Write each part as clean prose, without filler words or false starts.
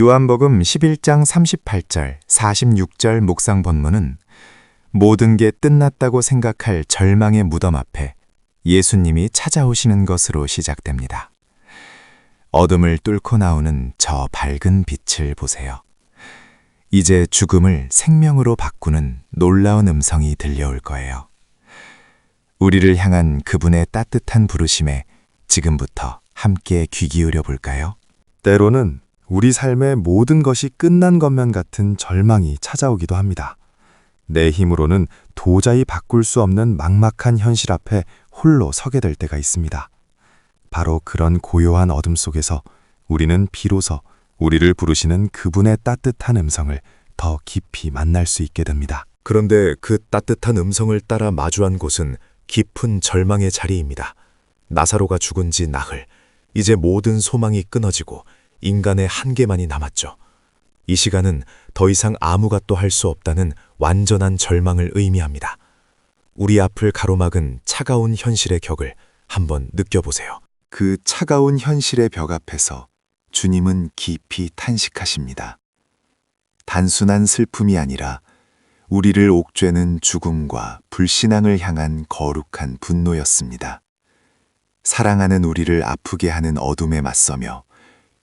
요한복음 11장 38절, 46절 묵상 본문은 모든 게 끝났다고 생각할 절망의 무덤 앞에 예수님이 찾아오시는 것으로 시작됩니다. 어둠을 뚫고 나오는 저 밝은 빛을 보세요. 이제 죽음을 생명으로 바꾸는 놀라운 음성이 들려올 거예요. 우리를 향한 그분의 따뜻한 부르심에 지금부터 함께 귀 기울여 볼까요? 때로는 우리 삶의 모든 것이 끝난 것만 같은 절망이 찾아오기도 합니다. 내 힘으로는 도저히 바꿀 수 없는 막막한 현실 앞에 홀로 서게 될 때가 있습니다. 바로 그런 고요한 어둠 속에서 우리는 비로소 우리를 부르시는 그분의 따뜻한 음성을 더 깊이 만날 수 있게 됩니다. 그런데 그 따뜻한 음성을 따라 마주한 곳은 깊은 절망의 자리입니다. 나사로가 죽은 지 나흘, 이제 모든 소망이 끊어지고 인간의 한계만이 남았죠. 이 시간은 더 이상 아무것도 할 수 없다는 완전한 절망을 의미합니다. 우리 앞을 가로막은 차가운 현실의 격을 한번 느껴보세요. 그 차가운 현실의 벽 앞에서 주님은 깊이 탄식하십니다. 단순한 슬픔이 아니라 우리를 옥죄는 죽음과 불신앙을 향한 거룩한 분노였습니다. 사랑하는 우리를 아프게 하는 어둠에 맞서며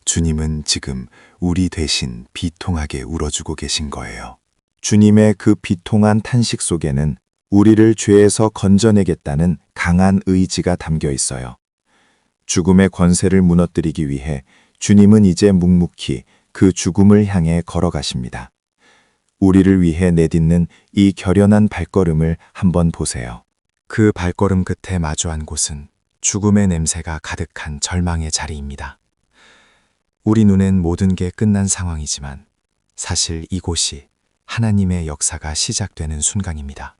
주님은 지금 우리 대신 비통하게 울어주고 계신 거예요. 주님의 그 비통한 탄식 속에는 우리를 죄에서 건져내겠다는 강한 의지가 담겨 있어요. 죽음의 권세를 무너뜨리기 위해 주님은 이제 묵묵히 그 죽음을 향해 걸어가십니다. 우리를 위해 내딛는 이 결연한 발걸음을 한번 보세요. 그 발걸음 끝에 마주한 곳은 죽음의 냄새가 가득한 절망의 자리입니다. 우리 눈엔 모든 게 끝난 상황이지만 사실 이곳이 하나님의 역사가 시작되는 순간입니다.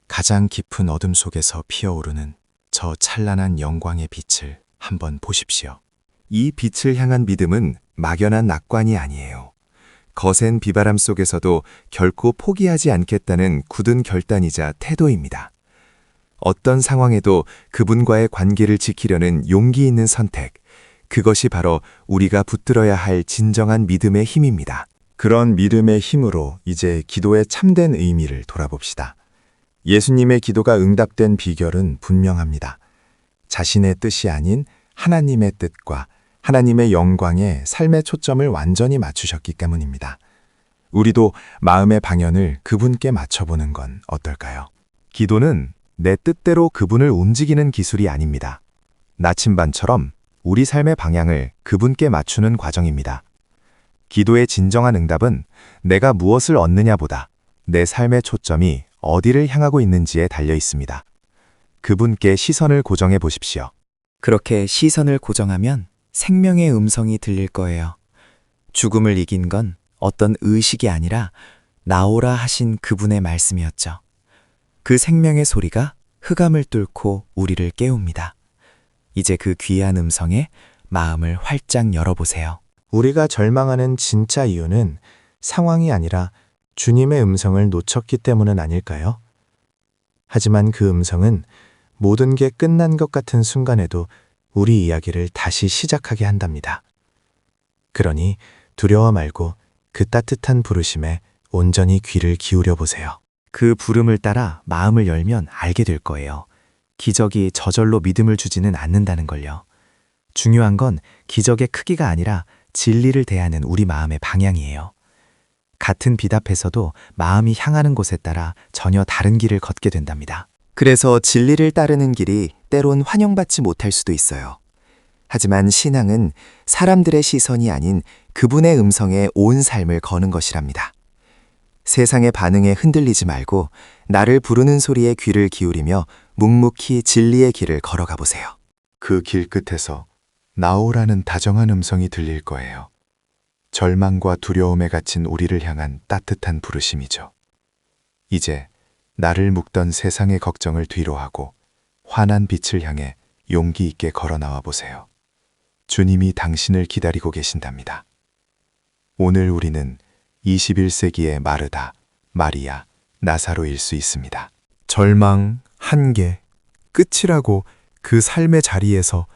가장 깊은 어둠 속에서 피어오르는 저 찬란한 영광의 빛을 한번 보십시오. 이 빛을 향한 믿음은 막연한 낙관이 아니에요. 거센 비바람 속에서도 결코 포기하지 않겠다는 굳은 결단이자 태도입니다. 어떤 상황에도 그분과의 관계를 지키려는 용기 있는 선택, 그것이 바로 우리가 붙들어야 할 진정한 믿음의 힘입니다. 그런 믿음의 힘으로 이제 기도의 참된 의미를 돌아봅시다. 예수님의 기도가 응답된 비결은 분명합니다. 자신의 뜻이 아닌 하나님의 뜻과 하나님의 영광에 삶의 초점을 완전히 맞추셨기 때문입니다. 우리도 마음의 방향을 그분께 맞춰보는 건 어떨까요? 기도는 내 뜻대로 그분을 움직이는 기술이 아닙니다. 나침반처럼 우리 삶의 방향을 그분께 맞추는 과정입니다. 기도의 진정한 응답은 내가 무엇을 얻느냐보다 내 삶의 초점이 어디를 향하고 있는지에 달려 있습니다. 그분께 시선을 고정해 보십시오. 그렇게 시선을 고정하면 생명의 음성이 들릴 거예요. 죽음을 이긴 건 어떤 의식이 아니라 나오라 하신 그분의 말씀이었죠. 그 생명의 소리가 흑암을 뚫고 우리를 깨웁니다. 이제 그 귀한 음성에 마음을 활짝 열어보세요. 우리가 절망하는 진짜 이유는 상황이 아니라 주님의 음성을 놓쳤기 때문은 아닐까요? 하지만 그 음성은 모든 게 끝난 것 같은 순간에도 우리 이야기를 다시 시작하게 한답니다. 그러니 두려워 말고 그 따뜻한 부르심에 온전히 귀를 기울여 보세요. 그 부름을 따라 마음을 열면 알게 될 거예요. 기적이 저절로 믿음을 주지는 않는다는 걸요. 중요한 건 기적의 크기가 아니라 진리를 대하는 우리 마음의 방향이에요. 같은 빛 앞에서도 마음이 향하는 곳에 따라 전혀 다른 길을 걷게 된답니다. 그래서 진리를 따르는 길이 때론 환영받지 못할 수도 있어요. 하지만 신앙은 사람들의 시선이 아닌 그분의 음성에 온 삶을 거는 것이랍니다. 세상의 반응에 흔들리지 말고 나를 부르는 소리에 귀를 기울이며 묵묵히 진리의 길을 걸어가 보세요. 그 길 끝에서 나오라는 다정한 음성이 들릴 거예요. 절망과 두려움에 갇힌 우리를 향한 따뜻한 부르심이죠. 이제 나를 묶던 세상의 걱정을 뒤로하고 환한 빛을 향해 용기 있게 걸어 나와 보세요. 주님이 당신을 기다리고 계신답니다. 오늘 우리는 21세기의 마르다, 마리아, 나사로일 수 있습니다. 절망, 한계, 끝이라고 그 삶의 자리에서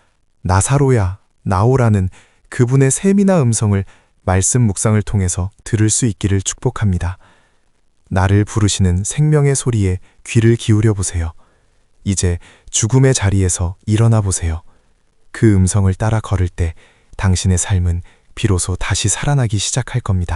나사로야, 나오라는 그분의 셈이나 음성을 말씀 묵상을 통해서 들을 수 있기를 축복합니다. 나를 부르시는 생명의 소리에 귀를 기울여 보세요. 이제 죽음의 자리에서 일어나 보세요. 그 음성을 따라 걸을 때 당신의 삶은 비로소 다시 살아나기 시작할 겁니다.